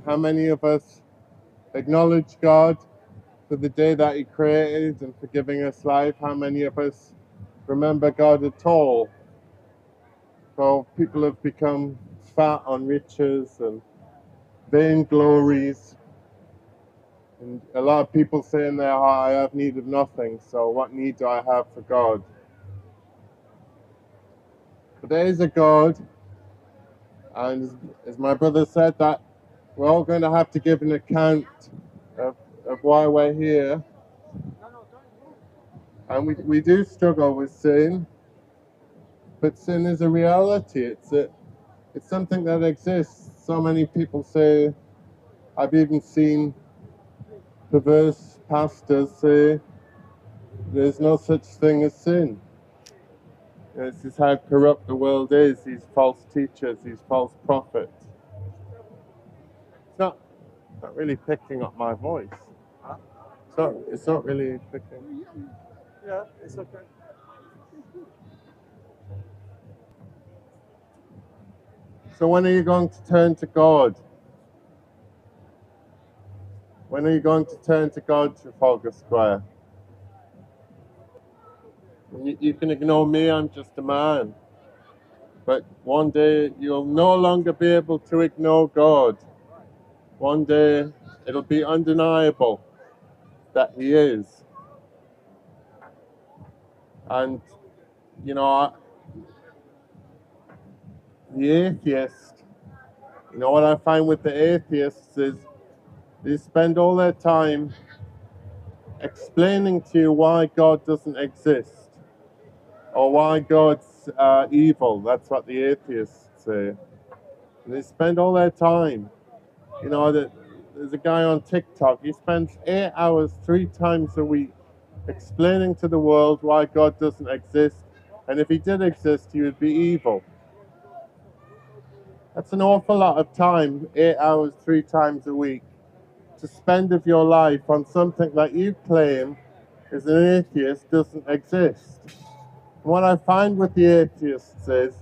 how many of us acknowledge God for the day that He created and for giving us life? How many of us remember God at all? So people have become fat on riches and vainglories. And a lot of people say in their heart, I have need of nothing, so what need do I have for God? But there is a God, and as my brother said, that we're all going to have to give an account of why we're here. And we do struggle with sin, but sin is a reality. It's something that exists. So many people say, I've even seen perverse pastors say, there's no such thing as sin. This is how corrupt the world is, these false teachers, these false prophets. It's not really picking up my voice. It's not really picking. Yeah, it's okay. So when are you going to turn to God? When are you going to turn to God, Trafalgar Square? You can ignore me, I'm just a man. But one day you'll no longer be able to ignore God. One day it'll be undeniable that He is. And, you know, the atheist, you know what I find with the atheists is they spend all their time explaining to you why God doesn't exist or why God's evil. That's what the atheists say. And they spend all their time, you know, there's a guy on TikTok, he spends 8 hours 3 times a week explaining to the world why God doesn't exist, and if He did exist, He would be evil. That's an awful lot of time, 8 hours 3 times a week, to spend of your life on something that you claim as an atheist doesn't exist. And what I find with the atheists is,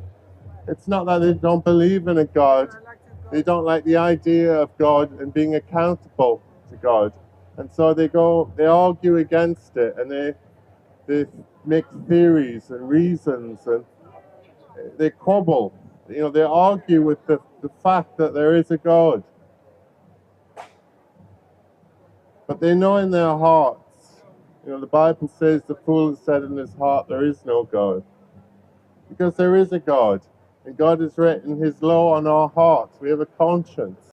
it's not that they don't believe in a God, they don't like the idea of God and being accountable to God. And so they argue against it, and they make theories and reasons, and they quibble. You know, they argue with the fact that there is a God. But they know in their hearts, you know, the Bible says the fool has said in his heart there is no God. Because there is a God, and God has written His law on our hearts. We have a conscience.